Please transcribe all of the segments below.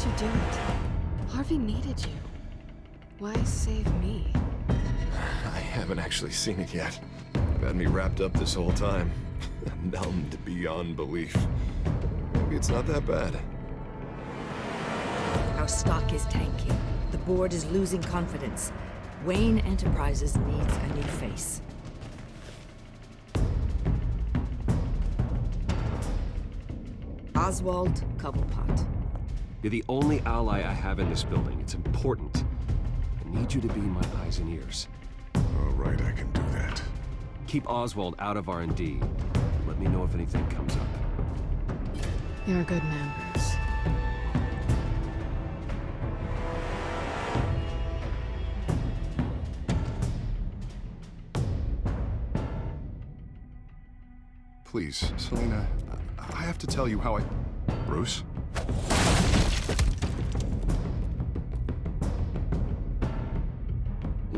you do it? Harvey needed you. Why save me? I haven't actually seen it yet. You've had me wrapped up this whole time. Numbed beyond belief. Maybe it's not that bad. Our stock is tanking. The board is losing confidence. Wayne Enterprises needs a new face. Oswald Cobblepot. You're the only ally I have in this building. It's important. I need you to be my eyes and ears. All right, I can do that. Keep Oswald out of R&D. Let me know if anything comes up. You're a good man, Bruce. Please, Selena, I have to tell you how I... Bruce?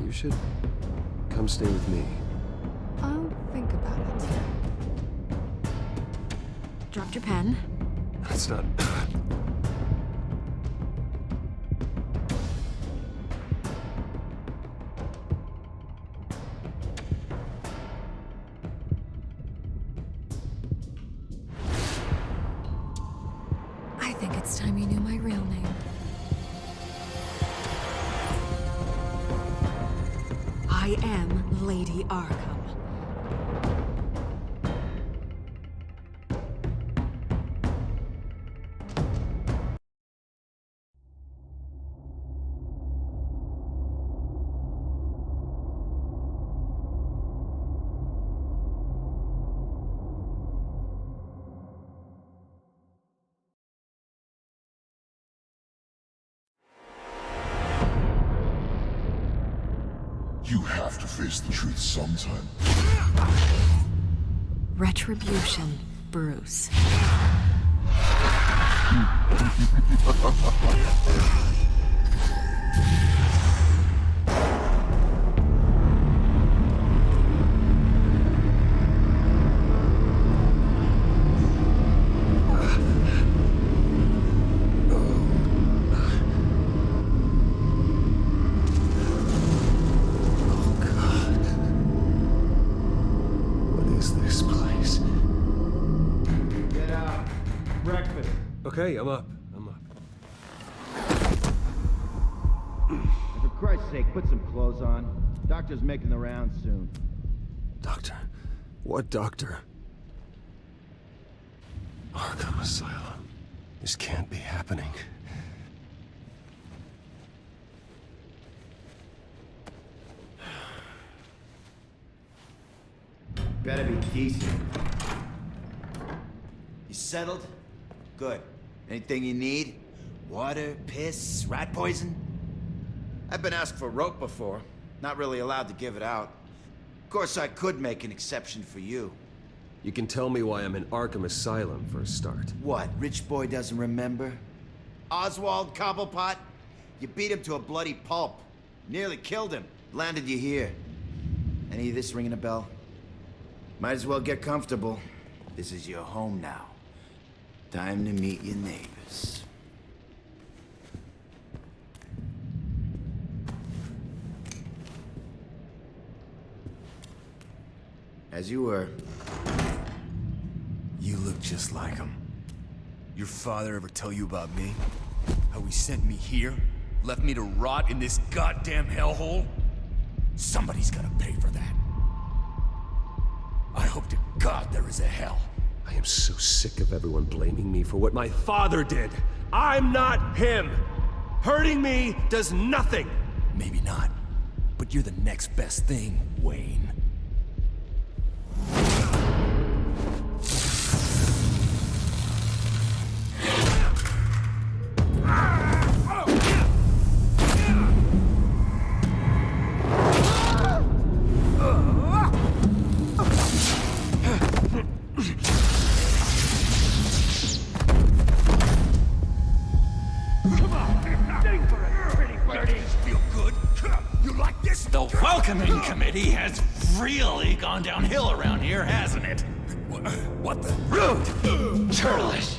You should come stay with me. I'll think about it. Dropped your pen. That's not... I think it's time you knew my real name. I am Lady Arkham. You have to face the truth sometime. Retribution, Bruce. Okay, I'm up. I'm up. And for Christ's sake, put some clothes on. Doctor's making the rounds soon. Doctor? What doctor? Arkham Asylum. This can't be happening. Better be decent. You settled? Good. Anything you need? Water, piss, rat poison? I've been asked for rope before. Not really allowed to give it out. Of course, I could make an exception for you. You can tell me why I'm in Arkham Asylum for a start. What, rich boy doesn't remember? Oswald Cobblepot? You beat him to a bloody pulp. Nearly killed him. Landed you here. Any of this ringing a bell? Might as well get comfortable. This is your home now. Time to meet your neighbors. As you were. You look just like him. Your father ever tell you about me? How he sent me here? Left me to rot in this goddamn hellhole? Somebody's gotta pay for that. I hope to God there is a hell. I am so sick of everyone blaming me for what my father did. I'm not him. Hurting me does nothing. Maybe not, but you're the next best thing, Wayne. The welcoming committee has really gone downhill around here, hasn't it? What the? Rude! Churlish!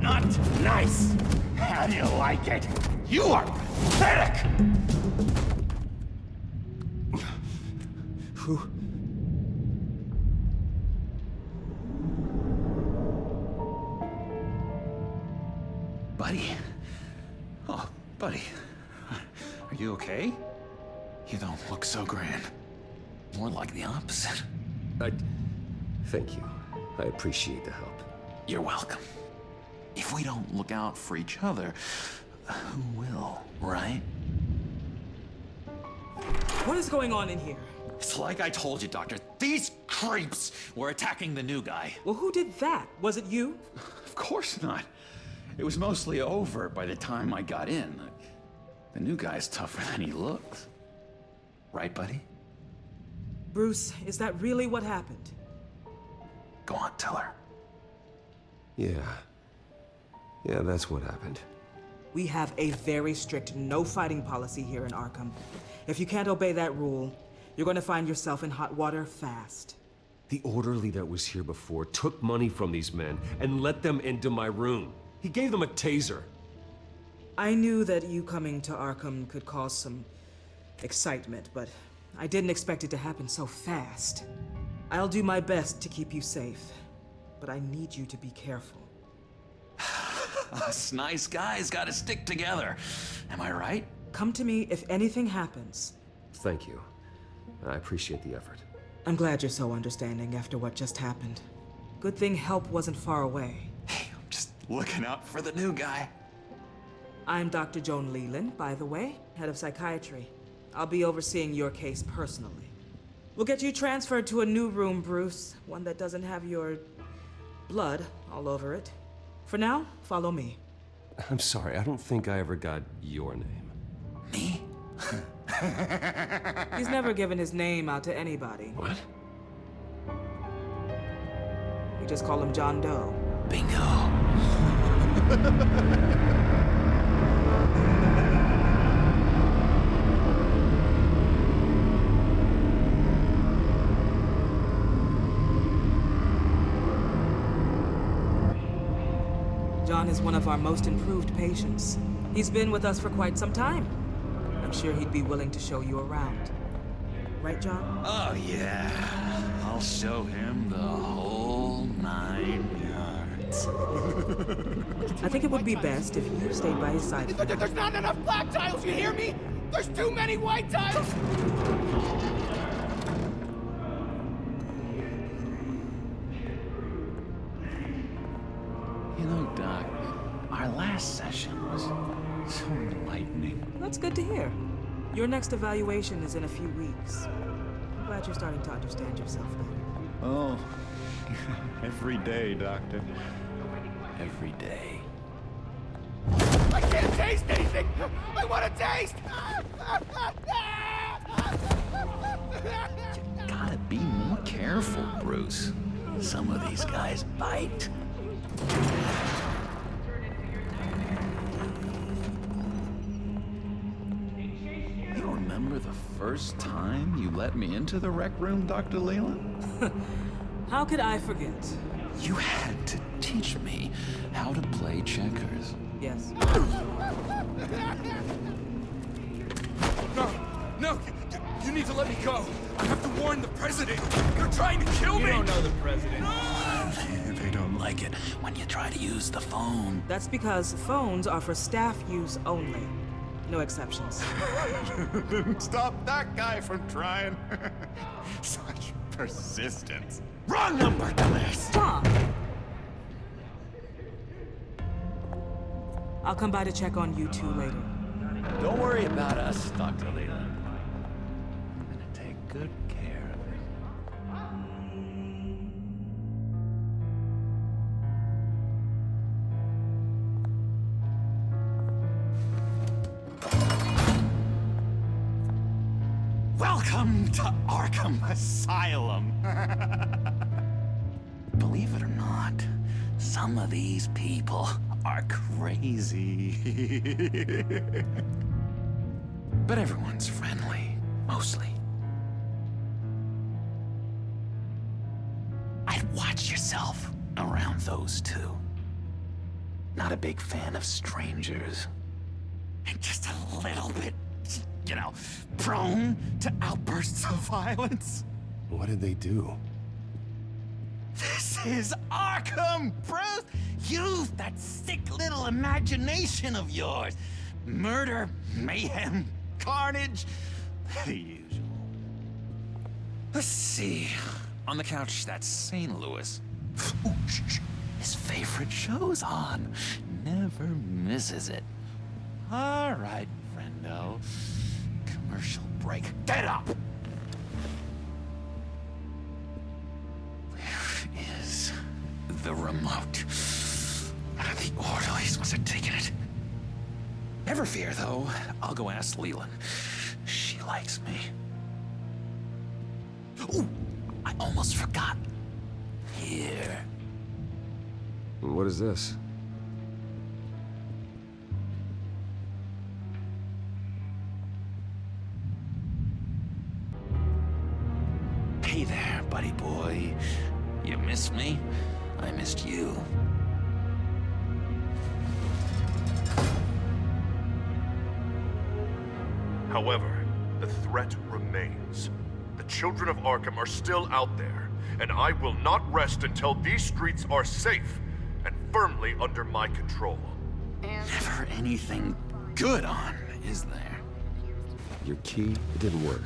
Not nice. How do you like it? You are pathetic. Who? Buddy? Oh, buddy. Are you okay? You don't look so grand. More like the opposite. Thank you. I appreciate the help. You're welcome. If we don't look out for each other, who will, right? What is going on in here? It's like I told you, Doctor. These creeps were attacking the new guy. Well, who did that? Was it you? Of course not. It was mostly over by the time I got in. The new guy's tougher than he looks. Right, buddy? Bruce, is that really what happened? Go on, tell her. Yeah, that's what happened. We have a very strict no fighting policy here in Arkham. If you can't obey that rule, you're going to find yourself in hot water fast. The orderly that was here before took money from these men and let them into my room. He gave them a taser. I knew that you coming to Arkham could cause some excitement, but I didn't expect it to happen so fast. I'll do my best to keep you safe, but I need you to be careful. Us nice guys gotta stick together. Am I right? Come to me if anything happens. Thank you. I appreciate the effort. I'm glad you're so understanding after what just happened. Good thing help wasn't far away. Hey, I'm just looking out for the new guy. I'm Dr. Joan Leland, by the way, head of psychiatry. I'll be overseeing your case personally. We'll get you transferred to a new room, Bruce. One that doesn't have your blood all over it. For now, follow me. I'm sorry, I don't think I ever got your name. Me? He's never given his name out to anybody. What? We just call him John Doe. Bingo. John is one of our most improved patients. He's been with us for quite some time. I'm sure he'd be willing to show you around. Right, John? Oh, yeah. I'll show him the whole 9 yards. I think it would be best if you stayed by his side. There's not enough black tiles, you hear me? There's too many white tiles! You know, Doc, our last session was so enlightening. That's good to hear. Your next evaluation is in a few weeks. I'm glad you're starting to understand yourself better. Oh, every day, Doctor. Every day. I can't taste anything! I want to taste! You gotta be more careful, Bruce. Some of these guys bite. You remember the first time you let me into the rec room, Dr. Leland? How could I forget? You had to teach me how to play checkers. Yes. No, you need to let me go. I have to warn the president. They're trying to kill me. You don't know the president. They don't like it when you try to use the phone. That's because phones are for staff use only. No exceptions. Stop that guy from trying. Such persistence. Wrong number, dumbass. Stop! I'll come by to check on you two later. Don't worry about us, Dr. Leland. I'm gonna take good care of him. Welcome to Arkham Asylum. Believe it or not, some of these people are crazy. But everyone's friendly, mostly. I'd watch yourself around those two. not a big fan of strangers. And just a little bit, you know, prone to outbursts of violence. What did they do? This is Arkham, Bruce! Use that sick little imagination of yours. Murder, mayhem, carnage, the usual. Let's see. On the couch, that's St. Louis. Ooh, shh. His favorite show's on. Never misses it. All right, friendo. Commercial break. Get up! Where is the remote? The orderlies must have taken it. Never fear, though. I'll go ask Leland. She likes me. Ooh, I almost forgot. Here. What is this? Hey there, buddy boy. You missed me? I missed you. However, the threat remains. The children of Arkham are still out there, and I will not rest until these streets are safe and firmly under my control. Never anything good on, is there? Your key, it didn't work.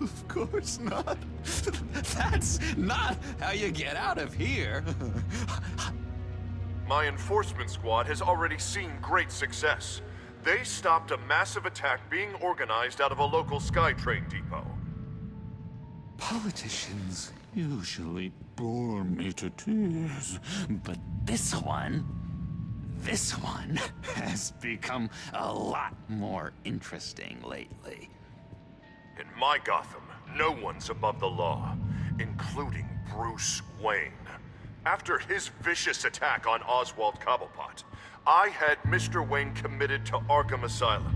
Of course not. That's not how you get out of here. My enforcement squad has already seen great success. They stopped a massive attack being organized out of a local SkyTrain depot. Politicians usually bore me to tears, but this one has become a lot more interesting lately. In my Gotham, no one's above the law, including Bruce Wayne. After his vicious attack on Oswald Cobblepot, I had Mr. Wayne committed to Arkham Asylum,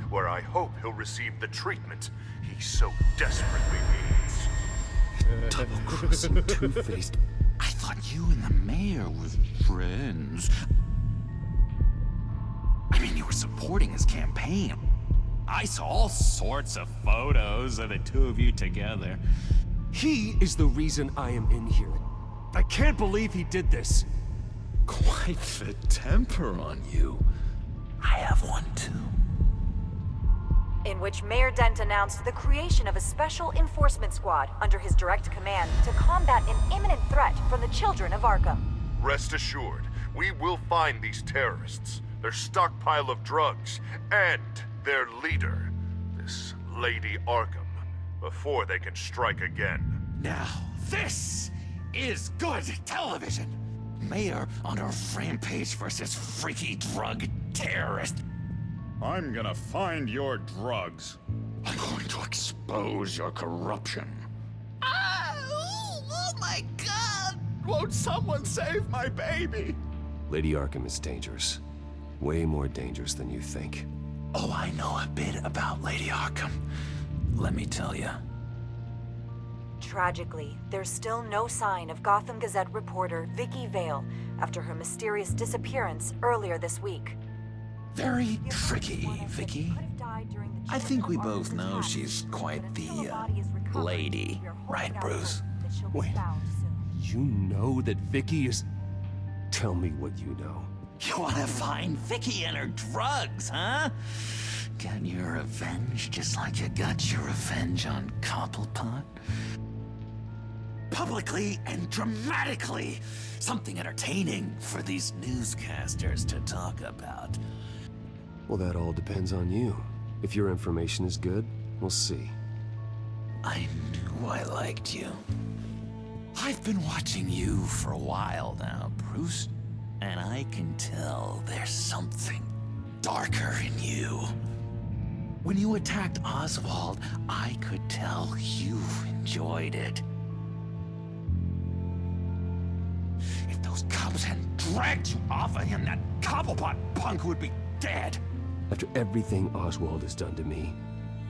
where I hope he'll receive the treatment he so desperately needs. Double-crossing, two-faced. I thought you and the mayor were friends. I mean, you were supporting his campaign. I saw all sorts of photos of the two of you together. He is the reason I am in here. I can't believe he did this. Quite the temper on you. I have one too. In which Mayor Dent announced the creation of a special enforcement squad under his direct command to combat an imminent threat from the children of Arkham. Rest assured, we will find these terrorists, their stockpile of drugs, and their leader, this Lady Arkham, before they can strike again. Now, this is good television. Mayor on a rampage versus freaky drug terrorist. I'm gonna find your drugs. I'm going to expose your corruption. Oh my God! Won't someone save my baby? Lady Arkham is dangerous. Way more dangerous than you think. Oh, I know a bit about Lady Arkham. Let me tell you. Tragically, there's still no sign of Gotham Gazette reporter Vicky Vale after her mysterious disappearance earlier this week. Very tricky, Vicky. I think we both know she's quite the, lady, right, Bruce? Wait, you know that Vicky is... Tell me what you know. You wanna find Vicky and her drugs, huh? Get your revenge just like you got your revenge on Cobblepot? Publicly and dramatically! Something entertaining for these newscasters to talk about. Well, that all depends on you. If your information is good, we'll see. I knew I liked you. I've been watching you for a while now, Bruce. And I can tell there's something darker in you. When you attacked Oswald, I could tell you enjoyed it. If those cops hadn't dragged you off of him, that Cobblepot punk would be dead. After everything Oswald has done to me,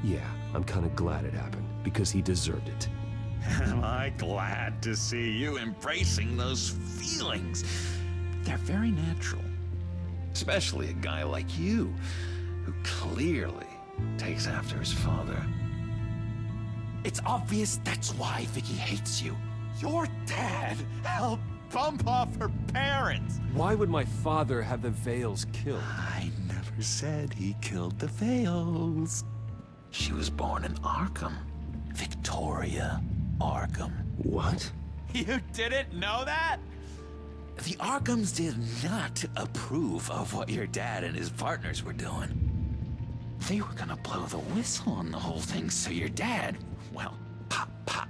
yeah, I'm kind of glad it happened, because he deserved it. Am I glad to see you embracing those feelings? They're very natural. Especially a guy like you, who clearly takes after his father. It's obvious that's why Vicky hates you. Your dad helped bump off her parents. Why would my father have the Vales killed? I never said he killed the Vales. She was born in Arkham. Victoria Arkham. What? You didn't know that? The Arkhams did not approve of what your dad and his partners were doing. They were gonna blow the whistle on the whole thing, so your dad, well, pop, pop.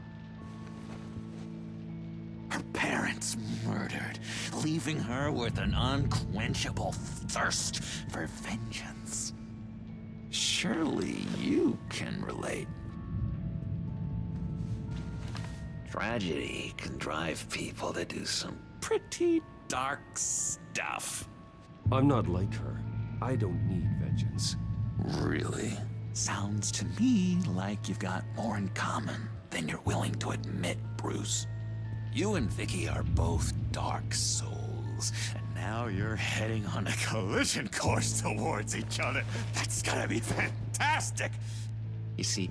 Her parents murdered, leaving her with an unquenchable thirst for vengeance. Surely you can relate. Tragedy can drive people to do some pretty dark stuff. I'm not like her. I don't need vengeance. Really? Sounds to me like you've got more in common than you're willing to admit, Bruce. You and Vicky are both dark souls, and now you're heading on a collision course towards each other. That's gonna be fantastic! You see,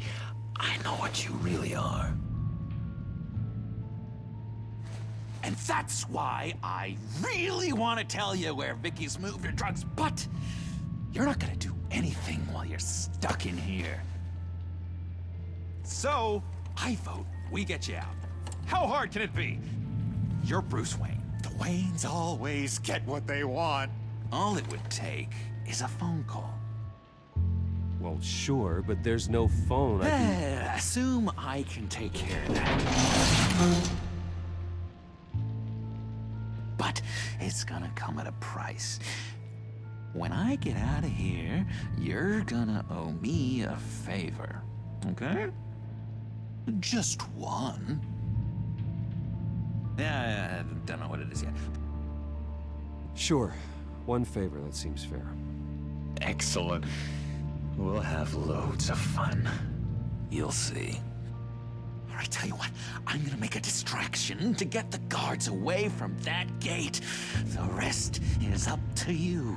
I know what you really are. And that's why I really want to tell you where Vicky's moved her drugs, but you're not gonna do anything while you're stuck in here. So, I vote we get you out. How hard can it be? You're Bruce Wayne. The Waynes always get what they want. All it would take is a phone call. Well, sure, but there's no phone. Assume I can take care of that. But it's gonna come at a price. When I get out of here, you're gonna owe me a favor, okay? Just one. Yeah, I don't know what it is yet. Sure. One favor, that seems fair. Excellent. We'll have loads of fun. You'll see. All right, tell you what, I'm gonna make a distraction to get the guards away from that gate. The rest is up to you.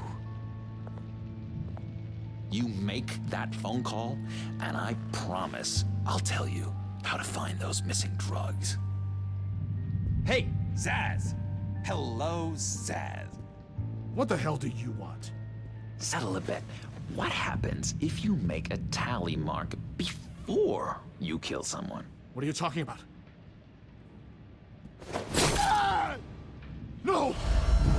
You make that phone call, and I promise I'll tell you how to find those missing drugs. Hey, Zaz! Hello, Zaz. What the hell do you want? Settle a bet. What happens if you make a tally mark before you kill someone? What are you talking about? Ah! No!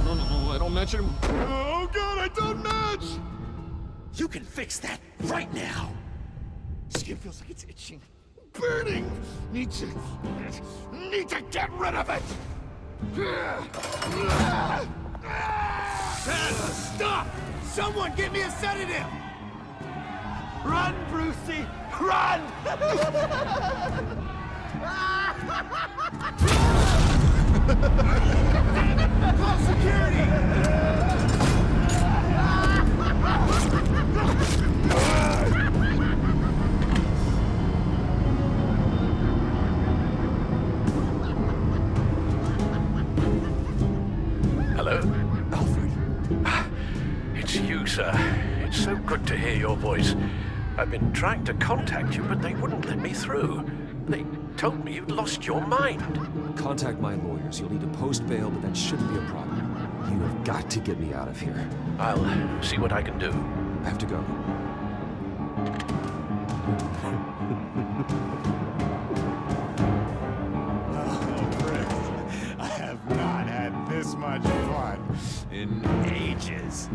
No, I don't match him. Oh god, I don't match! You can fix that right now! Skin feels like it's itching. Burning! Need to get rid of it! Stop! Someone get me a sedative! Run, Brucey! Run! Call security! Hello? Alfred. It's you, sir. It's so good to hear your voice. I've been trying to contact you, but they wouldn't let me through. They told me you'd lost your mind. Contact my lawyers. You'll need to post bail, but that shouldn't be a problem. You have got to get me out of here. I'll see what I can do. I have to go. I have not had this much fun in ages.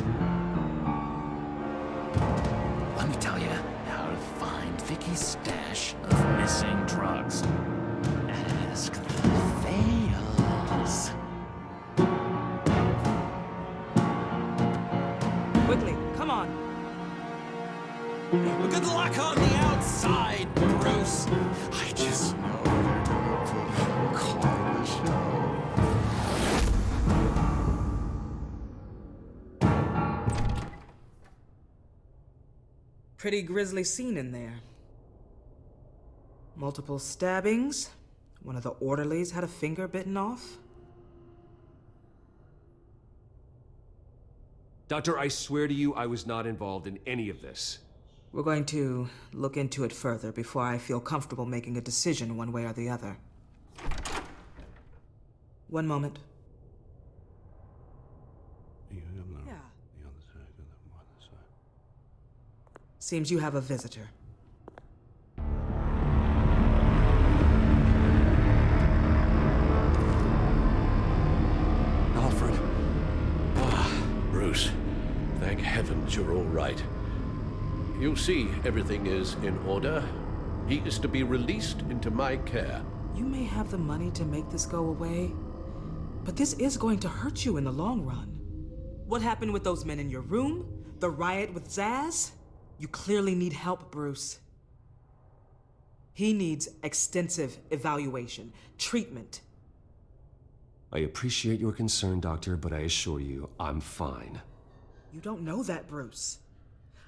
Let me tell you how to find Vicky's stash of missing drugs. Ask the Vales. Quickly, come on. Good luck on the outside, Bruce. I just know they're gonna put on quite a show. Pretty grisly scene in there. Multiple stabbings. One of the orderlies had a finger bitten off. Doctor, I swear to you, I was not involved in any of this. We're going to look into it further before I feel comfortable making a decision one way or the other. One moment. Yeah. Seems you have a visitor. Alfred. Bruce. Thank heavens you're all right. You see, everything is in order. He is to be released into my care. You may have the money to make this go away, but this is going to hurt you in the long run. What happened with those men in your room? The riot with Zaz? You clearly need help, Bruce. He needs extensive evaluation, treatment. I appreciate your concern, Doctor, but I assure you, I'm fine. You don't know that, Bruce.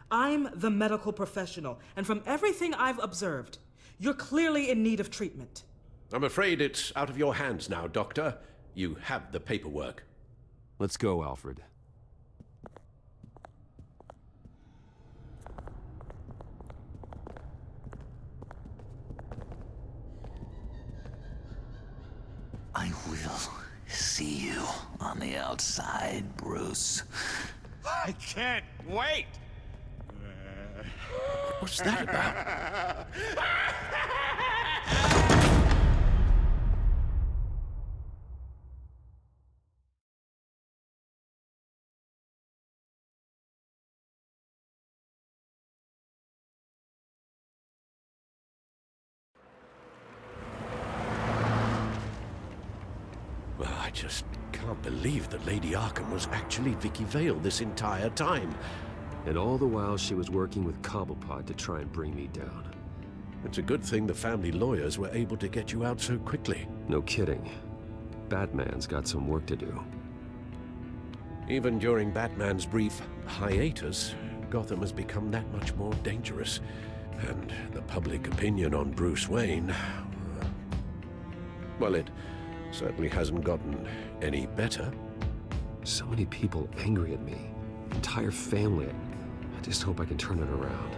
I'm the medical professional, and from everything I've observed, you're clearly in need of treatment. I'm afraid it's out of your hands now, Doctor. You have the paperwork. Let's go, Alfred. I will see you on the outside, Bruce. I can't wait! What's that about? Well, I just can't believe that Lady Arkham was actually Vicky Vale this entire time. And all the while she was working with Cobblepot to try and bring me down. It's a good thing the family lawyers were able to get you out so quickly. No kidding. Batman's got some work to do. Even during Batman's brief hiatus, Gotham has become that much more dangerous. And the public opinion on Bruce Wayne... well, it certainly hasn't gotten any better. So many people angry at me. Entire family. I just hope I can turn it around.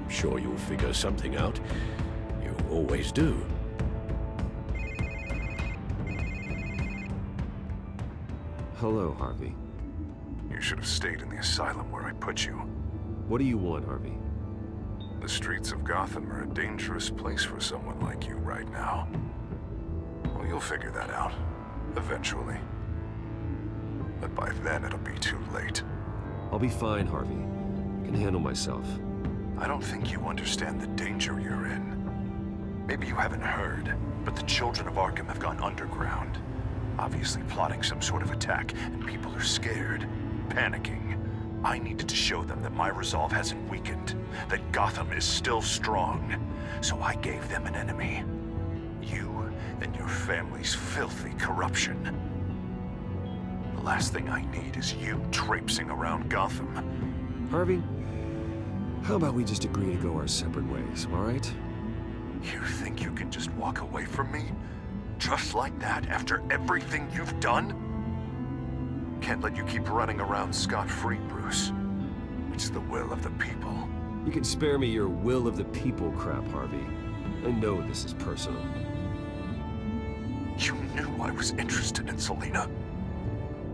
I'm sure you'll figure something out. You always do. Hello, Harvey. You should have stayed in the asylum where I put you. What do you want, Harvey? The streets of Gotham are a dangerous place for someone like you right now. Well, you'll figure that out. Eventually. But by then, it'll be too late. I'll be fine, Harvey. I can handle myself. I don't think you understand the danger you're in. Maybe you haven't heard, but the children of Arkham have gone underground. Obviously plotting some sort of attack, and people are scared, panicking. I needed to show them that my resolve hasn't weakened, that Gotham is still strong. So I gave them an enemy. You and your family's filthy corruption. The last thing I need is you traipsing around Gotham. Harvey, how about we just agree to go our separate ways, all right? You think you can just walk away from me? Just like that, after everything you've done? Can't let you keep running around scot-free, Bruce. It's the will of the people. You can spare me your will of the people crap, Harvey. I know this is personal. You knew I was interested in Selina.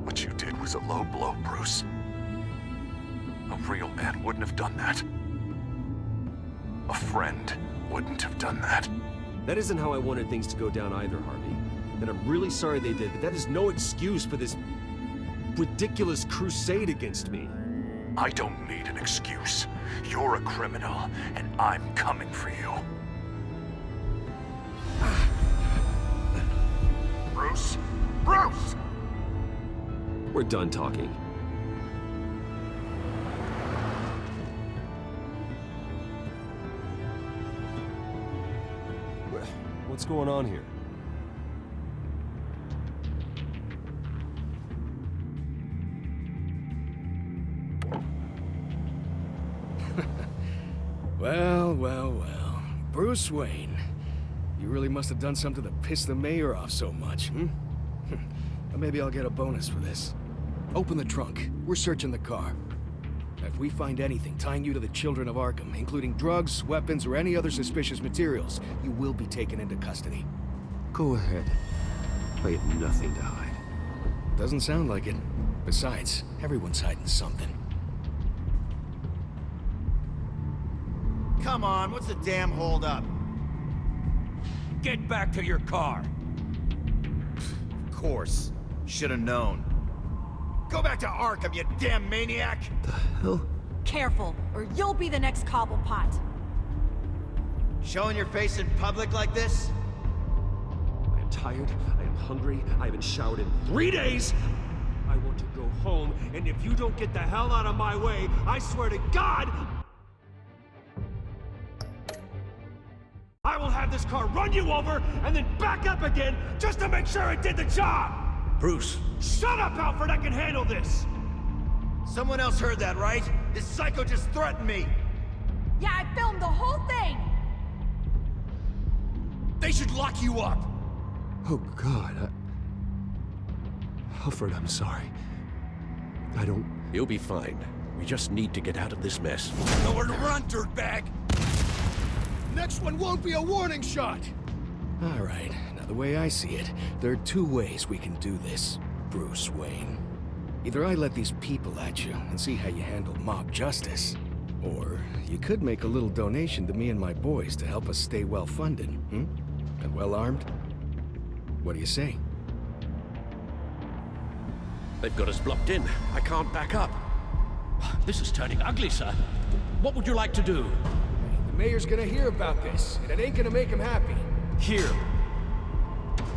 What you did was a low blow, Bruce. A real man wouldn't have done that. A friend wouldn't have done that. That isn't how I wanted things to go down either, Harvey. And I'm really sorry they did, but that is no excuse for this ridiculous crusade against me. I don't need an excuse. You're a criminal, and I'm coming for you. Bruce? Bruce! We're done talking. What's going on here? Well, well, well. Bruce Wayne. You really must have done something to piss the mayor off so much, hmm? Or maybe I'll get a bonus for this. Open the trunk. We're searching the car. If we find anything tying you to the Children of Arkham, including drugs, weapons, or any other suspicious materials, you will be taken into custody. Go ahead. I have nothing to hide. Doesn't sound like it. Besides, everyone's hiding something. Come on, what's the damn holdup? Get back to your car. Of course. Should have known. Go back to Arkham, you damn maniac! The hell? Careful, or you'll be the next Cobblepot. Showing your face in public like this? I am tired, I am hungry, I haven't showered in 3 days! I want to go home, and if you don't get the hell out of my way, I swear to God, I will have this car run you over, and then back up again, just to make sure it did the job! Bruce. Shut up, Alfred, I can handle this! Someone else heard that, right? This psycho just threatened me! Yeah, I filmed the whole thing! They should lock you up! Oh, God, Alfred, I'm sorry. I don't... You'll be fine. We just need to get out of this mess. Nowhere to run, dirtbag! Next one won't be a warning shot! All right, now the way I see it, there are two ways we can do this, Bruce Wayne. Either I let these people at you and see how you handle mob justice, or you could make a little donation to me and my boys to help us stay well-funded, and well-armed. What do you say? They've got us blocked in. I can't back up. This is turning ugly, sir. What would you like to do? The mayor's gonna hear about this, and it ain't gonna make him happy. Here.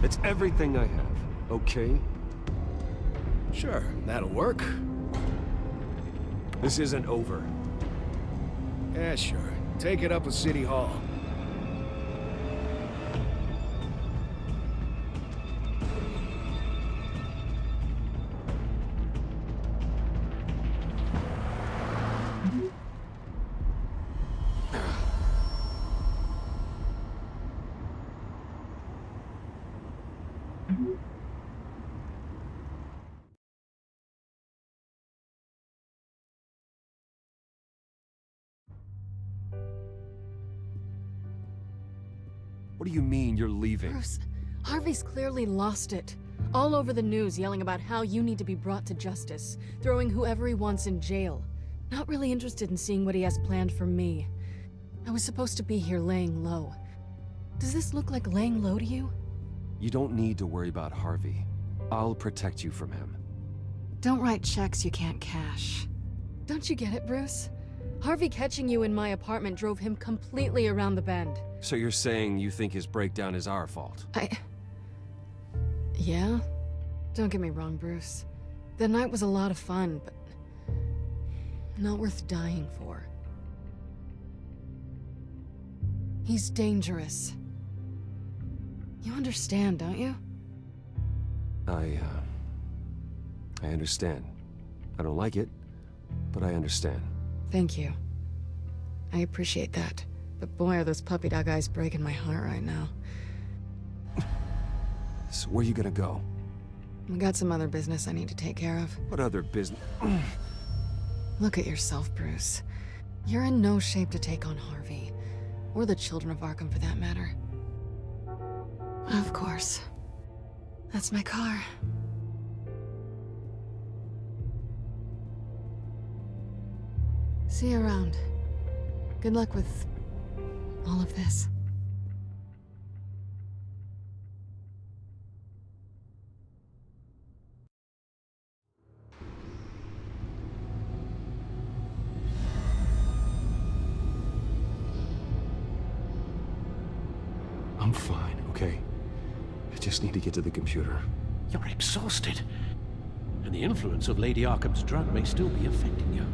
It's everything I have, okay? Sure, that'll work. This isn't over. Yeah, sure. Take it up with City Hall. What do you mean you're leaving? Bruce, Harvey's clearly lost it. All over the news yelling about how you need to be brought to justice, throwing whoever he wants in jail. Not really interested in seeing what he has planned for me. I was supposed to be here laying low. Does this look like laying low to you? You don't need to worry about Harvey. I'll protect you from him. Don't write checks you can't cash. Don't you get it, Bruce? Harvey catching you in my apartment drove him completely around the bend. So you're saying you think his breakdown is our fault? Yeah? Don't get me wrong, Bruce. The night was a lot of fun, but not worth dying for. He's dangerous. You understand, don't you? I understand. I don't like it, but I understand. Thank you. I appreciate that. But boy, are those puppy dog eyes breaking my heart right now. So where are you gonna go? I got some other business I need to take care of. What other business? Look at yourself, Bruce. You're in no shape to take on Harvey. Or the children of Arkham, for that matter. Of course. That's my car. See you around. Good luck with all of this. I'm fine, okay? I just need to get to the computer. You're exhausted. And the influence of Lady Arkham's drug may still be affecting you.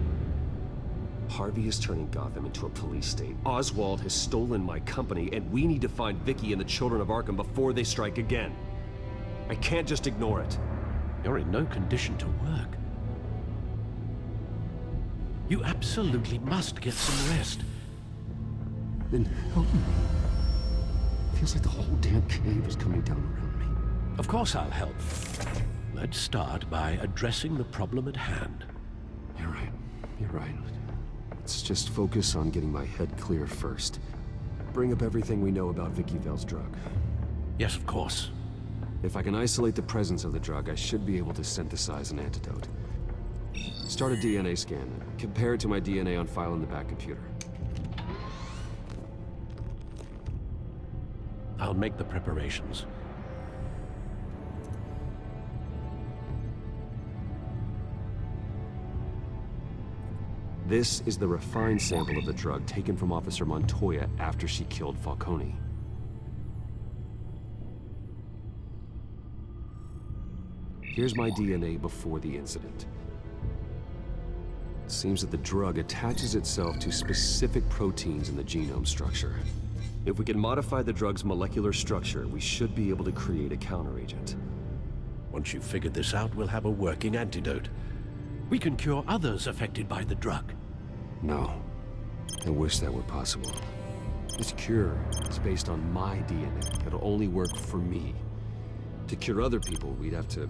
Harvey is turning Gotham into a police state. Oswald has stolen my company, and we need to find Vicky and the children of Arkham before they strike again. I can't just ignore it. You're in no condition to work. You absolutely must get some rest. Then help me. Feels like the whole damn cave is coming down around me. Of course I'll help. Let's start by addressing the problem at hand. You're right. You're right. Let's just focus on getting my head clear first. Bring up everything we know about Vicky Vale's drug. Yes, of course. If I can isolate the presence of the drug, I should be able to synthesize an antidote. Start a DNA scan. Compare it to my DNA on file in the back computer. I'll make the preparations. This is the refined sample of the drug taken from Officer Montoya after she killed Falcone. Here's my DNA before the incident. It seems that the drug attaches itself to specific proteins in the genome structure. If we can modify the drug's molecular structure, we should be able to create a counteragent. Once you've figured this out, we'll have a working antidote. We can cure others affected by the drug. No. I wish that were possible. This cure is based on my DNA. It'll only work for me. To cure other people, we'd have to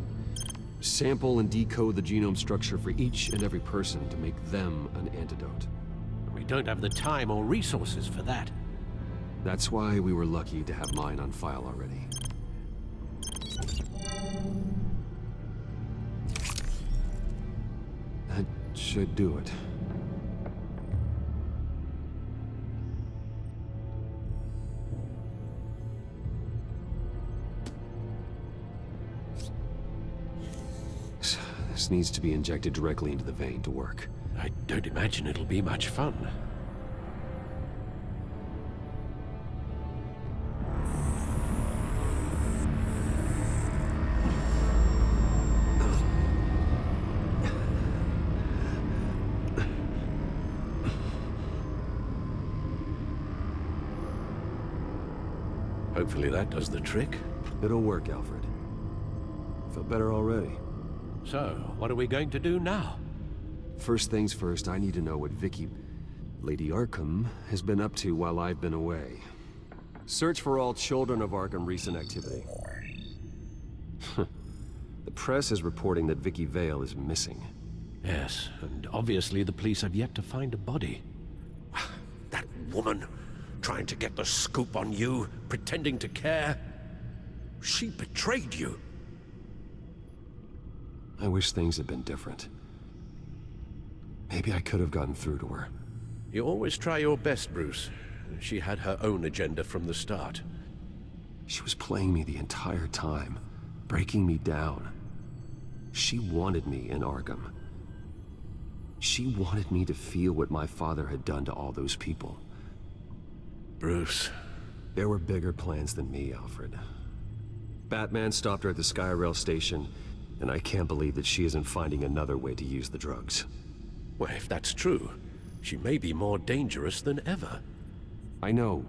sample and decode the genome structure for each and every person to make them an antidote. We don't have the time or resources for that. That's why we were lucky to have mine on file already. That should do it. This needs to be injected directly into the vein to work. I don't imagine it'll be much fun. Hopefully that does the trick. It'll work, Alfred. Feel better already. So, what are we going to do now? First things first, I need to know what Lady Arkham, has been up to while I've been away. Search for all children of Arkham recent activity. The press is reporting that Vicky Vale is missing. Yes, and obviously the police have yet to find a body. That woman, trying to get the scoop on you, pretending to care. She betrayed you. I wish things had been different. Maybe I could have gotten through to her. You always try your best, Bruce. She had her own agenda from the start. She was playing me the entire time, breaking me down. She wanted me in Arkham. She wanted me to feel what my father had done to all those people. Bruce. There were bigger plans than me, Alfred. Batman stopped her at the Skyrail station, and I can't believe that she isn't finding another way to use the drugs. Well, if that's true, she may be more dangerous than ever. I know.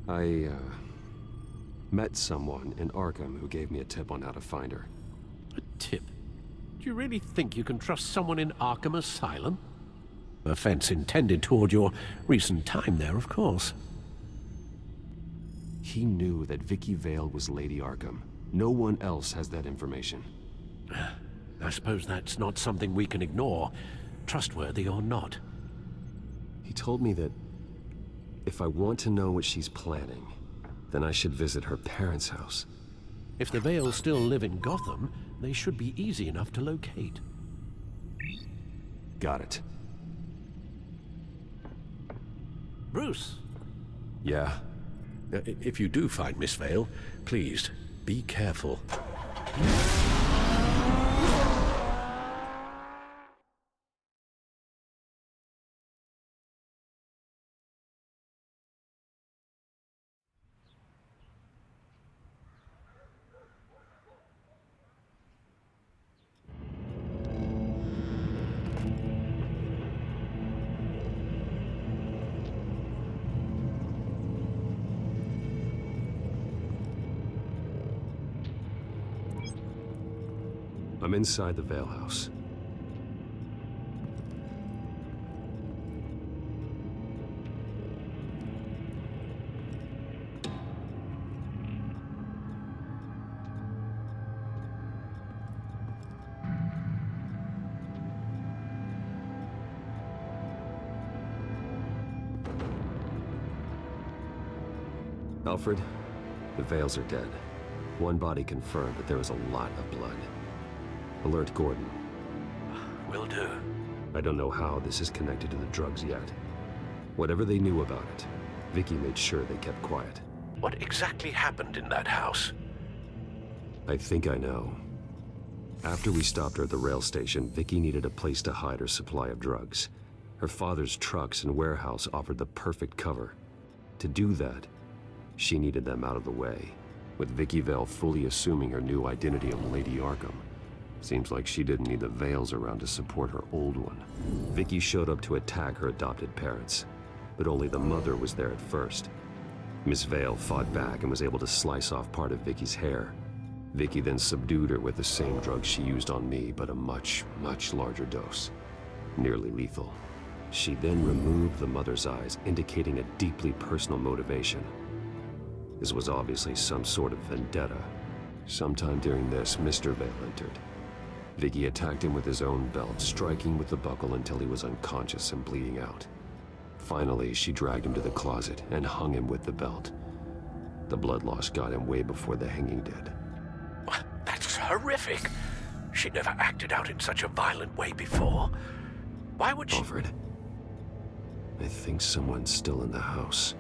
I met someone in Arkham who gave me a tip on how to find her. A tip? Do you really think you can trust someone in Arkham Asylum? Offense intended toward your recent time there, of course. He knew that Vicky Vale was Lady Arkham. No one else has that information. I suppose that's not something we can ignore, trustworthy or not. He told me that if I want to know what she's planning, then I should visit her parents' house. If the Vales still live in Gotham, they should be easy enough to locate. Got it. Bruce? Yeah? If you do find Miss Vale, please, be careful. I'm inside the Vale house. Alfred, the Vales are dead. One body confirmed, but there is a lot of blood. Alert Gordon. Will do. I don't know how this is connected to the drugs yet. Whatever they knew about it, Vicky made sure they kept quiet. What exactly happened in that house? I think I know. After we stopped her at the rail station, Vicky needed a place to hide her supply of drugs. Her father's trucks and warehouse offered the perfect cover. To do that, she needed them out of the way, with Vicky Vale fully assuming her new identity of Lady Arkham. Seems like she didn't need the Vales around to support her old one. Vicky showed up to attack her adopted parents, but only the mother was there at first. Miss Vale fought back and was able to slice off part of Vicky's hair. Vicky then subdued her with the same drug she used on me, but a much, much larger dose. Nearly lethal. She then removed the mother's eyes, indicating a deeply personal motivation. This was obviously some sort of vendetta. Sometime during this, Mr. Vale entered. Vicky attacked him with his own belt, striking with the buckle until he was unconscious and bleeding out. Finally, she dragged him to the closet and hung him with the belt. The blood loss got him way before the hanging did. That's horrific. She never acted out in such a violent way before. Why would she— Alfred, I think someone's still in the house.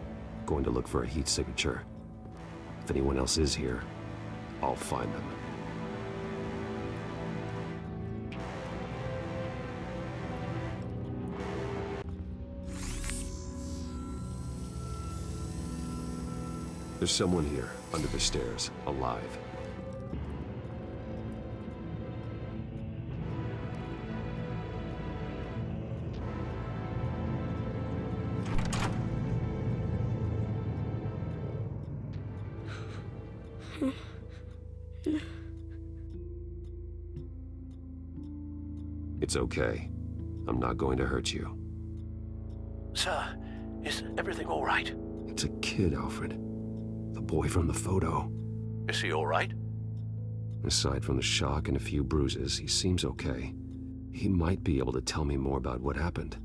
Going to look for a heat signature. If anyone else is here, I'll find them. There's someone here, under the stairs, alive. It's okay. I'm not going to hurt you. Sir, is everything all right? It's a kid, Alfred. The boy from the photo. Is he all right? Aside from the shock and a few bruises, he seems okay. He might be able to tell me more about what happened.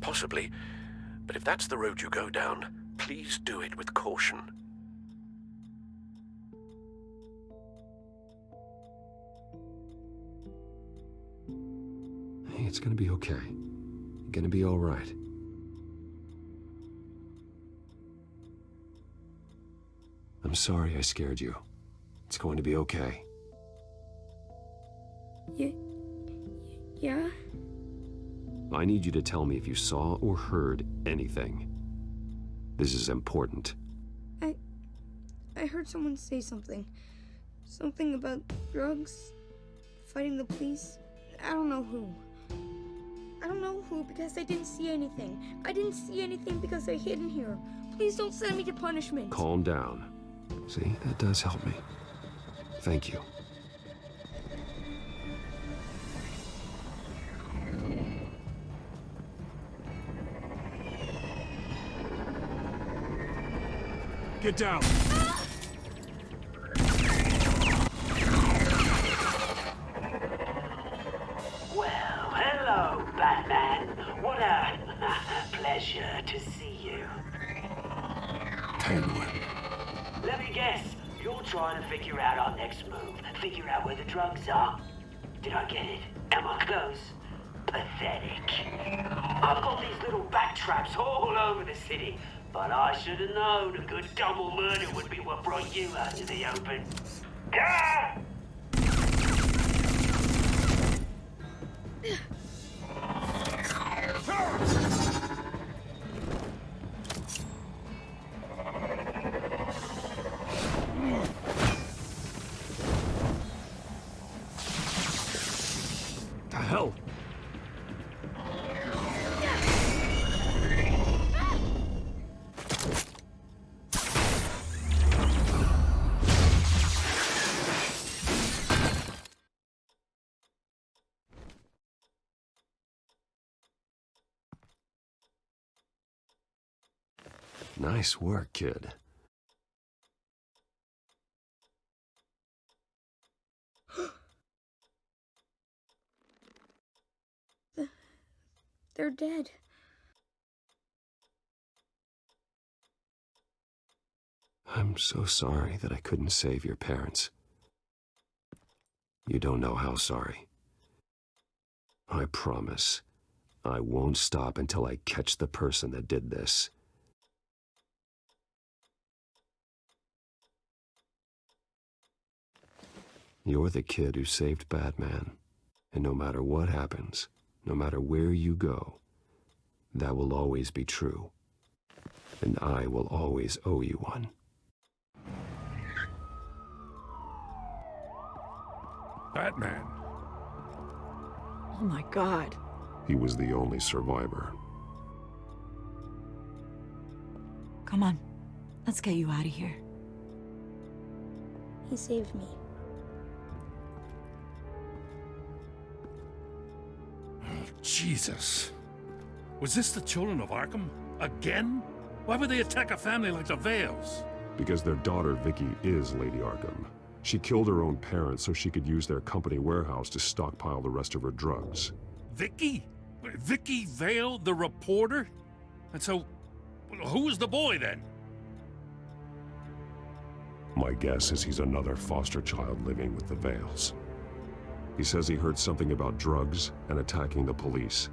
Possibly. But if that's the road you go down, please do it with caution. Hey, it's gonna be okay. You're gonna be all right. I'm sorry I scared you. It's going to be okay. Yeah? I need you to tell me if you saw or heard anything. This is important. I heard someone say something. Something about drugs, fighting the police. I don't know who. I don't know who because I didn't see anything. I didn't see anything because I hid in here. Please don't send me to punishment. Calm down. See, that does help me. Thank you. Get down! Well, hello, Batman. What a pleasure to see you. Penguin. Let me guess, you're trying to figure out our next move. Figure out where the drugs are. Did I get it? Am I close? Pathetic. I've got these little bat traps all over the city, but I should have known a good double murder would be what brought you out to the open. Ah! The hell? Nice work, kid. They're dead. I'm so sorry that I couldn't save your parents. You don't know how sorry. I promise, I won't stop until I catch the person that did this. You're the kid who saved Batman, and no matter what happens, no matter where you go, that will always be true. And I will always owe you one. Batman. Oh my God. He was the only survivor. Come on, let's get you out of here. He saved me. Jesus. Was this the children of Arkham? Again? Why would they attack a family like the Vales? Because their daughter, Vicky, is Lady Arkham. She killed her own parents so she could use their company warehouse to stockpile the rest of her drugs. Vicky? Vicky Vale, the reporter? And so, who was the boy then? My guess is he's another foster child living with the Vales. He says he heard something about drugs and attacking the police.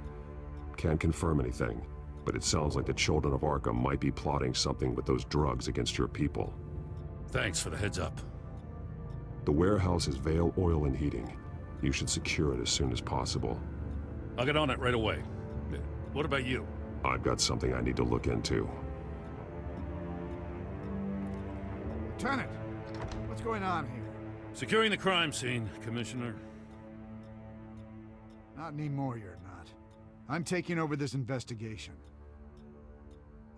Can't confirm anything, but it sounds like the children of Arkham might be plotting something with those drugs against your people. Thanks for the heads up. The warehouse is Vale Oil and Heating. You should secure it as soon as possible. I'll get on it right away. What about you? I've got something I need to look into. Lieutenant, what's going on here? Securing the crime scene, Commissioner. Not anymore, you're not. I'm taking over this investigation.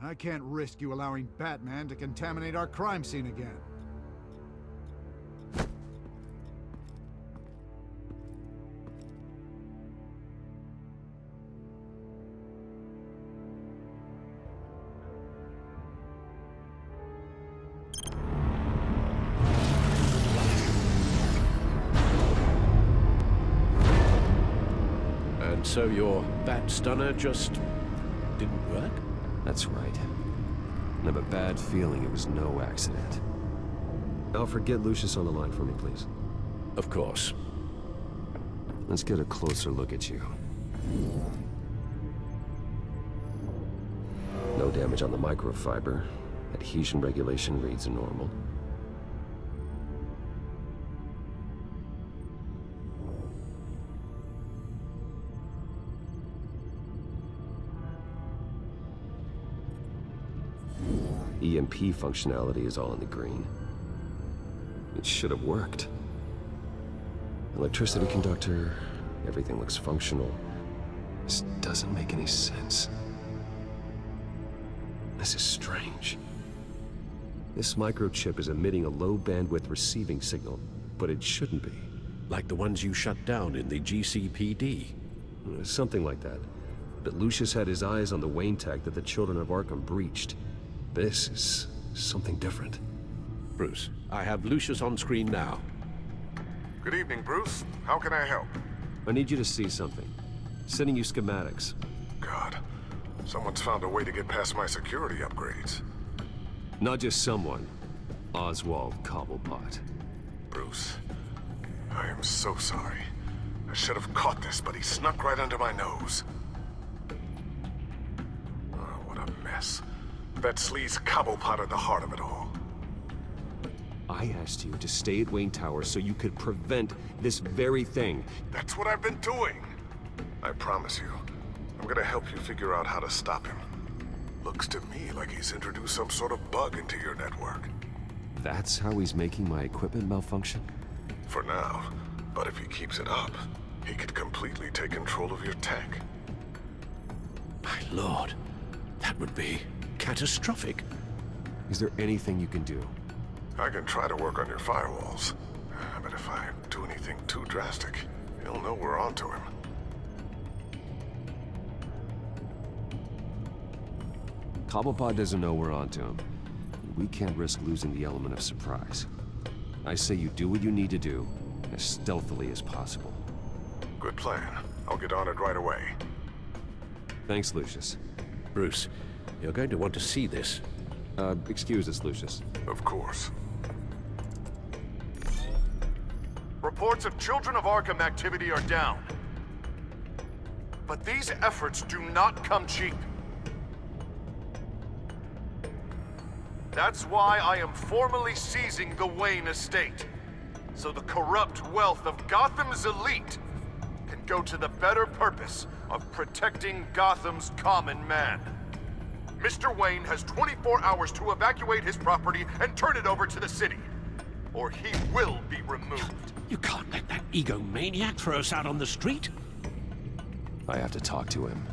I can't risk you allowing Batman to contaminate our crime scene again. So your bat stunner just didn't work? That's right. I have a bad feeling it was no accident. Alfred, get Lucius on the line for me, please. Of course. Let's get a closer look at you. No damage on the microfiber. Adhesion regulation reads normal. EMP functionality is all in the green. It should have worked. Electricity conductor, everything looks functional. This doesn't make any sense. This is strange. This microchip is emitting a low bandwidth receiving signal, but it shouldn't be. Like the ones you shut down in the GCPD? Something like that. But Lucius had his eyes on the Wayne tech that the children of Arkham breached. This is something different. Bruce, I have Lucius on screen now. Good evening, Bruce. How can I help? I need you to see something. Sending you schematics. God, someone's found a way to get past my security upgrades. Not just someone. Oswald Cobblepot. Bruce, I am so sorry. I should have caught this, but he snuck right under my nose. Oh, what a mess. That sleaze Cobblepot at the heart of it all. I asked you to stay at Wayne Tower so you could prevent this very thing. That's what I've been doing. I promise you, I'm gonna help you figure out how to stop him. Looks to me like he's introduced some sort of bug into your network. That's how he's making my equipment malfunction? For now, but if he keeps it up, he could completely take control of your tech. My lord, that would be catastrophic. Is there anything you can do? I can try to work on your firewalls, but if I do anything too drastic, he'll know we're onto him. Cobblepot doesn't know we're onto him. We can't risk losing the element of surprise. I say you do what you need to do, as stealthily as possible. Good plan. I'll get on it right away. Thanks, Lucius. Bruce, you're going to want to see this. Excuse us, Lucius. Of course. Reports of Children of Arkham activity are down. But these efforts do not come cheap. That's why I am formally seizing the Wayne estate, so the corrupt wealth of Gotham's elite can go to the better purpose of protecting Gotham's common man. Mr. Wayne has 24 hours to evacuate his property and turn it over to the city, or he will be removed. You can't let that egomaniac throw us out on the street. I have to talk to him.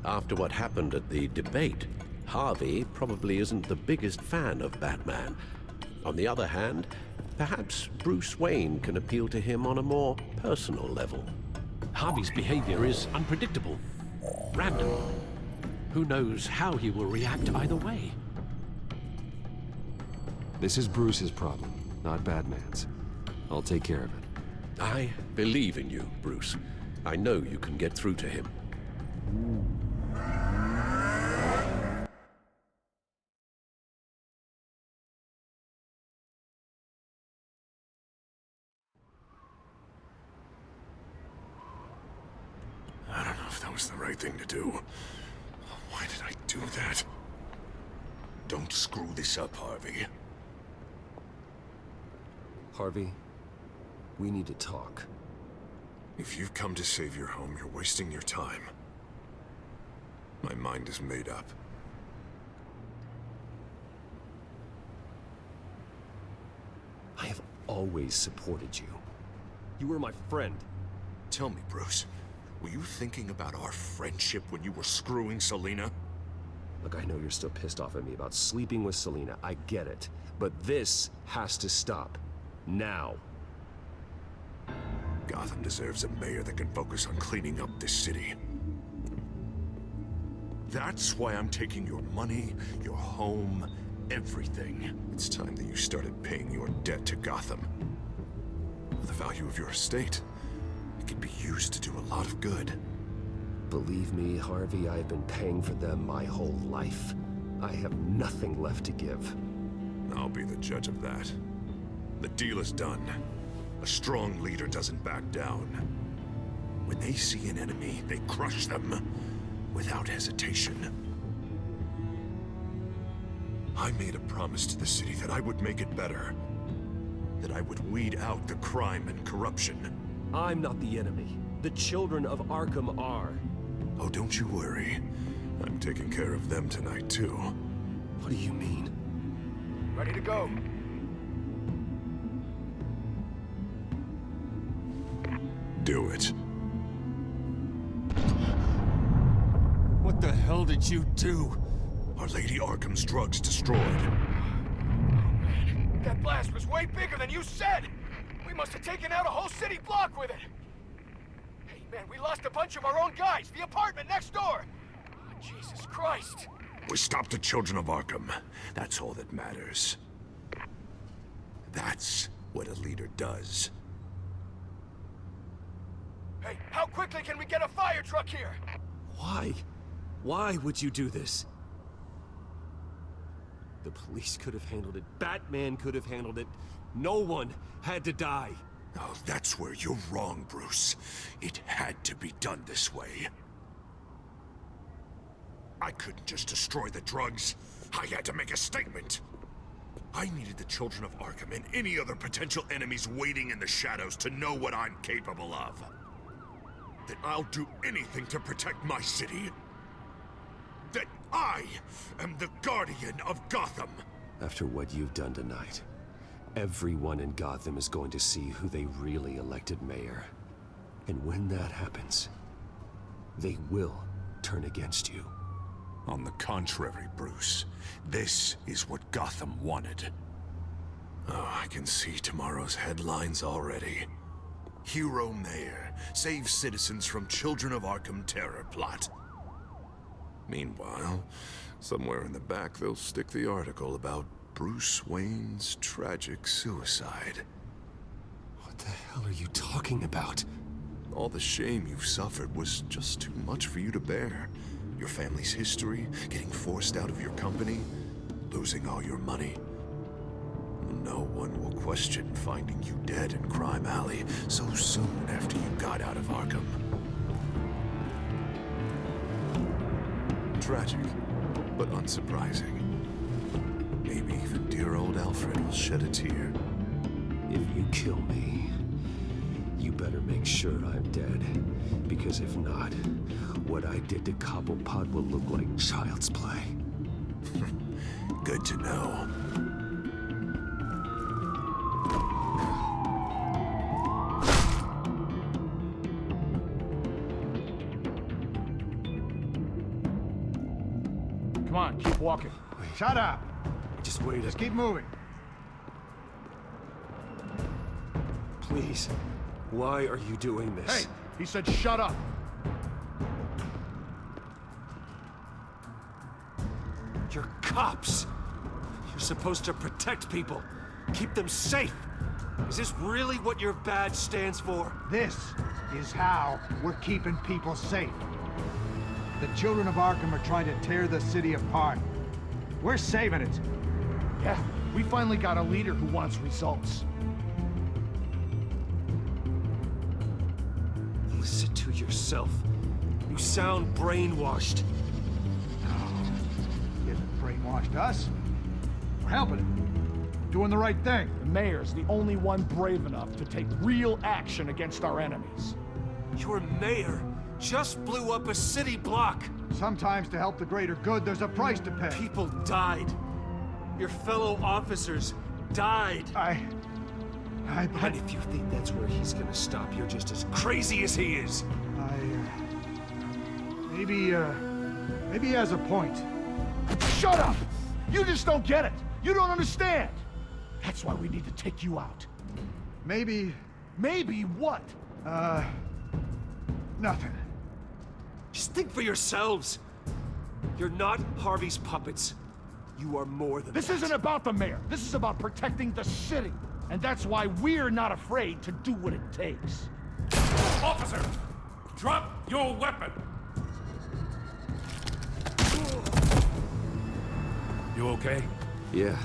After what happened at the debate, Harvey probably isn't the biggest fan of Batman. On the other hand, perhaps Bruce Wayne can appeal to him on a more personal level. Harvey's behavior is unpredictable, random. Who knows how he will react either way? This is Bruce's problem, not Batman's. I'll take care of it. I believe in you, Bruce. I know you can get through to him. I don't know if that was the right thing to do. Why did I do that? Don't screw this up, Harvey. Harvey, we need to talk. If you've come to save your home, you're wasting your time. My mind is made up. I have always supported you. You were my friend. Tell me, Bruce, were you thinking about our friendship when you were screwing Selina? Look, I know you're still pissed off at me about sleeping with Selina. I get it. But this has to stop. Now. Gotham deserves a mayor that can focus on cleaning up this city. That's why I'm taking your money, your home, everything. It's time that you started paying your debt to Gotham. The value of your estate, it can be used to do a lot of good. Believe me, Harvey, I've been paying for them my whole life. I have nothing left to give. I'll be the judge of that. The deal is done. A strong leader doesn't back down. When they see an enemy, they crush them without hesitation. I made a promise to the city that I would make it better. That I would weed out the crime and corruption. I'm not the enemy. The children of Arkham are. Oh, don't you worry. I'm taking care of them tonight, too. What do you mean? Ready to go. Do it. What the hell did you do? Our Lady Arkham's drugs destroyed. That blast was way bigger than you said! We must have taken out a whole city block with it! Hey, man, we lost a bunch of our own guys! The apartment next door! Oh, Jesus Christ! We stopped the Children of Arkham. That's all that matters. That's what a leader does. Hey, how quickly can we get a fire truck here? Why? Why would you do this? The police could have handled it. Batman could have handled it. No one had to die. Oh, that's where you're wrong, Bruce. It had to be done this way. I couldn't just destroy the drugs. I had to make a statement. I needed the Children of Arkham and any other potential enemies waiting in the shadows to know what I'm capable of. That I'll do anything to protect my city. That I am the guardian of Gotham. After what you've done tonight, everyone in Gotham is going to see who they really elected mayor. And when that happens, they will turn against you. On the contrary, Bruce, this is what Gotham wanted. Oh, I can see tomorrow's headlines already. Hero Mayor saves citizens from Children of Arkham terror plot. Meanwhile, somewhere in the back they'll stick the article about Bruce Wayne's tragic suicide. What the hell are you talking about? All the shame you've suffered was just too much for you to bear. Your family's history, getting forced out of your company. losing all your money. No one will question finding you dead in Crime Alley so soon after you got out of Arkham. Tragic, but unsurprising. Maybe even dear old Alfred will shed a tear. If you kill me, you better make sure I'm dead. Because if not, what I did to Cobblepot will look like child's play. Good to know. Come on, keep walking. Shut up. Just wait. Just keep moving. Please. Why are you doing this? Hey, he said shut up. You're cops. You're supposed to protect people. Keep them safe. Is this really what your badge stands for? This is how we're keeping people safe. The children of Arkham are trying to tear the city apart. We're saving it. Yeah, we finally got a leader who wants results. Listen to yourself. You sound brainwashed. You haven't brainwashed us. We're helping it. Doing the right thing. The mayor's the only one brave enough to take real action against our enemies. Your mayor just blew up a city block. Sometimes to help the greater good, there's a price to pay. People died. Your fellow officers died. And if you think that's where he's gonna stop, you're just as crazy as he is. Maybe he has a point. Shut up! You just don't get it. You don't understand. That's why we need to take you out. Maybe what? Nothing. Just think for yourselves. You're not Harvey's puppets. You are more than This that. isn't about the mayor. This is about protecting the city. And that's why we're not afraid to do what it takes. Officer! Drop your weapon! You okay? Yeah.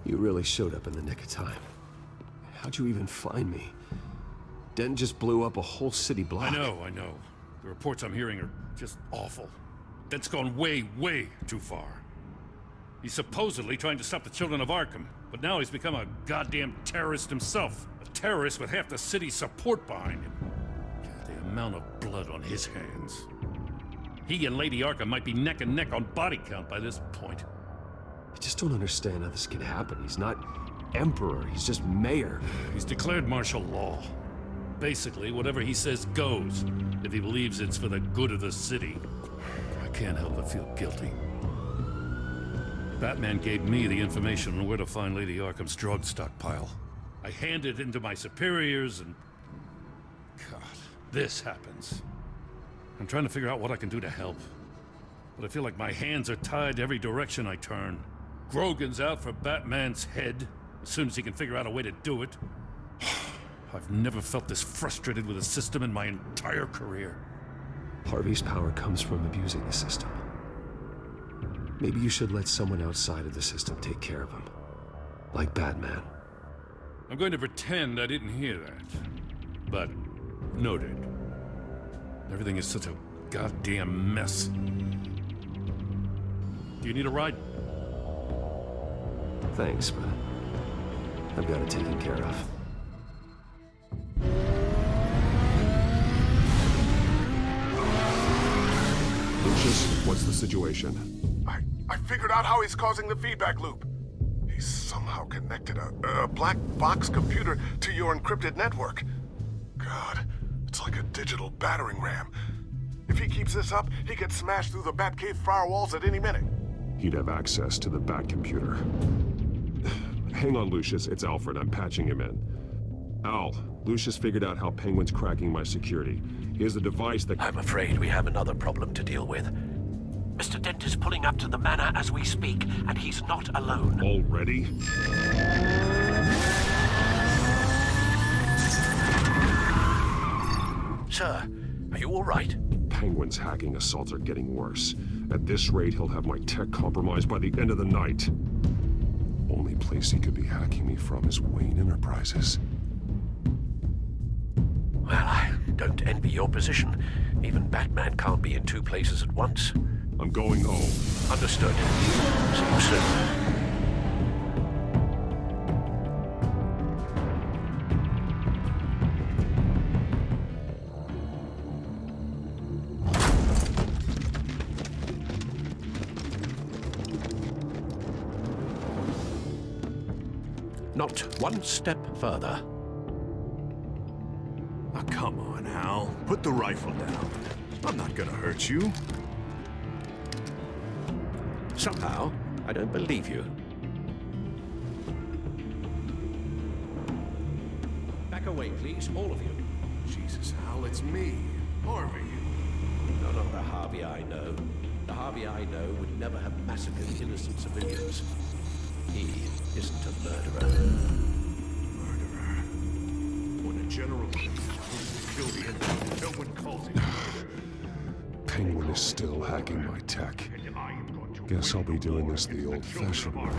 You really showed up in the nick of time. How'd you even find me? Den just blew up a whole city block. I know. The reports I'm hearing are just awful. Den's gone way, way too far. He's supposedly trying to stop the children of Arkham, but now he's become a goddamn terrorist himself. A terrorist with half the city's support behind him. God, the amount of blood on his hands. He and Lady Arkham might be neck and neck on body count by this point. I just don't understand how this can happen. He's not emperor, he's just mayor. He's declared martial law. Basically, whatever he says goes, if he believes it's for the good of the city. I can't help but feel guilty. Batman gave me the information on where to find Lady Arkham's drug stockpile. I handed it in to my superiors and... God, this happens. I'm trying to figure out what I can do to help. But I feel like my hands are tied every direction I turn. Grogan's out for Batman's head, as soon as he can figure out a way to do it. I've never felt this frustrated with a system in my entire career. Harvey's power comes from abusing the system. Maybe you should let someone outside of the system take care of him. Like Batman. I'm going to pretend I didn't hear that. But, noted. Everything is such a goddamn mess. Do you need a ride? Thanks, but I've got it taken care of. Lucius, what's the situation? I figured out how he's causing the feedback loop. He's somehow connected a black box computer to your encrypted network. God, it's like a digital battering ram. If he keeps this up, he could smash through the Batcave firewalls at any minute. He'd have access to the Bat computer. Hang on, Lucius. It's Alfred. I'm patching him in. Al, Lucius figured out how Penguin's cracking my security. He has a device that... I'm afraid we have another problem to deal with. Mr. Dent is pulling up to the manor as we speak, and he's not alone. Already? Sir, are you all right? Penguin's hacking assaults are getting worse. At this rate, he'll have my tech compromised by the end of the night. Only place he could be hacking me from is Wayne Enterprises. Well, I don't envy your position. Even Batman can't be in two places at once. I'm going home. Understood. See you soon. Not one step further. Oh, come on, Hal. Put the rifle down. I'm not gonna hurt you. Somehow, I don't believe you. Back away, please, all of you. Jesus, Hal, it's me, Harvey. No, not the Harvey I know. The Harvey I know would never have massacred innocent civilians. He isn't a murderer. Murderer? When a general is supposed to kill the enemy, no one calls it murder. Penguin is still hacking my tech. Guess I'll be doing this the old-fashioned way.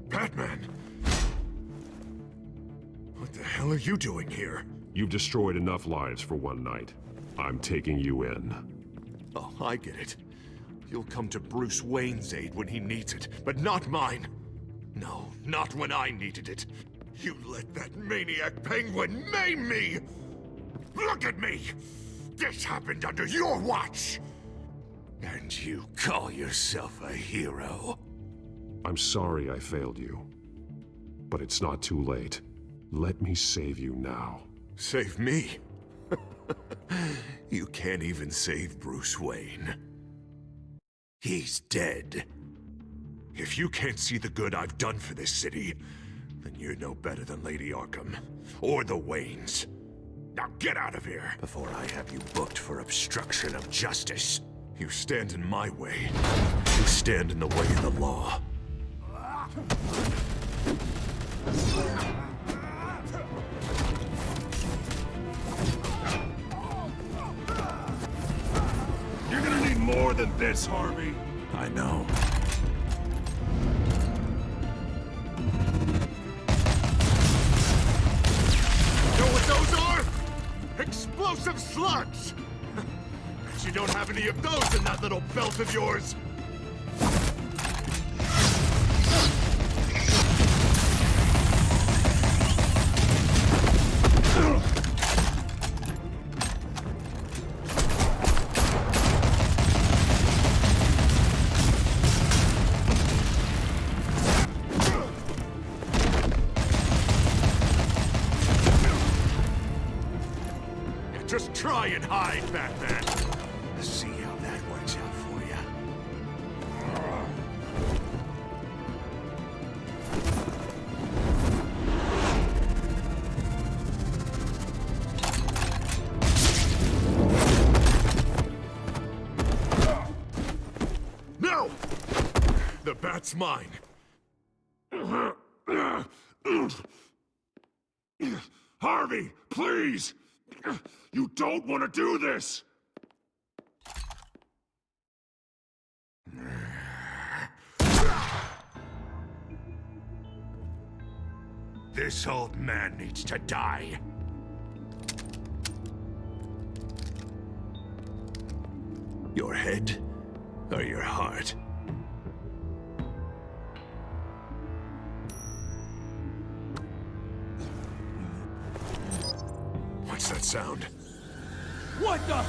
Batman! What the hell are you doing here? You've destroyed enough lives for one night. I'm taking you in. Oh, I get it. You'll come to Bruce Wayne's aid when he needs it, but not mine. No, not when I needed it. You let that maniac Penguin maim me! Look at me! This happened under your watch! And you call yourself a hero? I'm sorry I failed you. But it's not too late. Let me save you now. Save me? You can't even save Bruce Wayne. He's dead. If you can't see the good I've done for this city, then you're no better than Lady Arkham, or the Waynes. Now get out of here, before I have you booked for obstruction of justice. You stand in my way. You stand in the way of the law. You're gonna need more than this, Harvey. I know. Know what those are? Explosive slugs! Bet you don't have any of those in that little belt of yours. Just try and hide, Batman. Let's see how that works out for you. No! The bat's mine. Harvey, please! You don't want to do this! This old man needs to die. Your head or your heart? What's that sound? What the?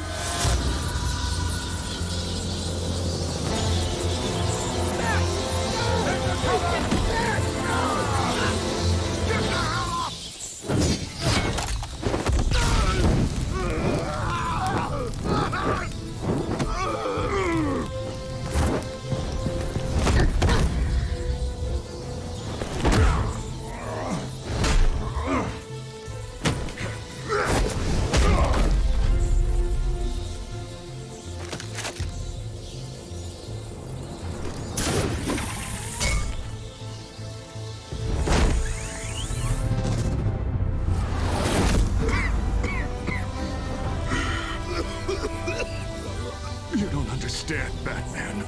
understand, Batman.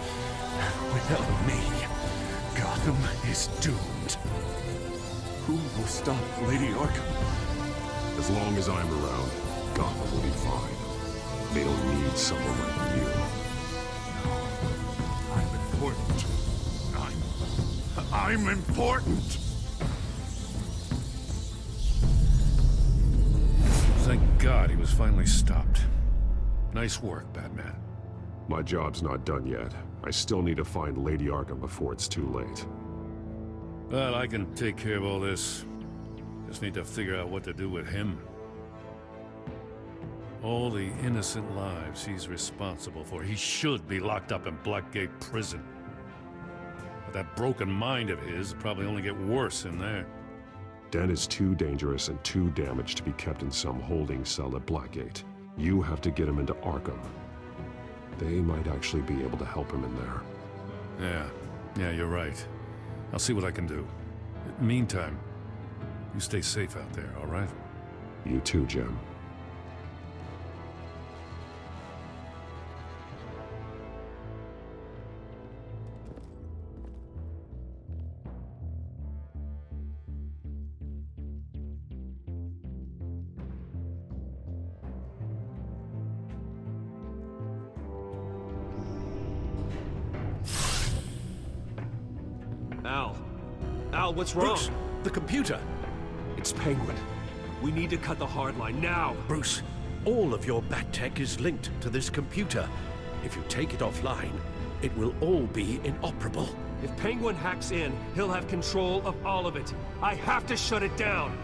Without me, Gotham is doomed. Who will stop Lady Arkham? As long as I'm around, Gotham will be fine. They don't need someone like you. I'm important. I'm important! Thank God he was finally stopped. Nice work, Batman. My job's not done yet. I still need to find Lady Arkham before it's too late. Well, I can take care of all this. Just need to figure out what to do with him. All the innocent lives he's responsible for. He should be locked up in Blackgate Prison. But that broken mind of his will probably only get worse in there. Den is too dangerous and too damaged to be kept in some holding cell at Blackgate. You have to get him into Arkham. They might actually be able to help him in there. Yeah, you're right. I'll see what I can do. Meantime, you stay safe out there, all right? You too, Jim. Al, what's wrong? Bruce, the computer. It's Penguin. We need to cut the hard line now. Bruce, all of your bat tech is linked to this computer. If you take it offline, it will all be inoperable. If Penguin hacks in, he'll have control of all of it. I have to shut it down.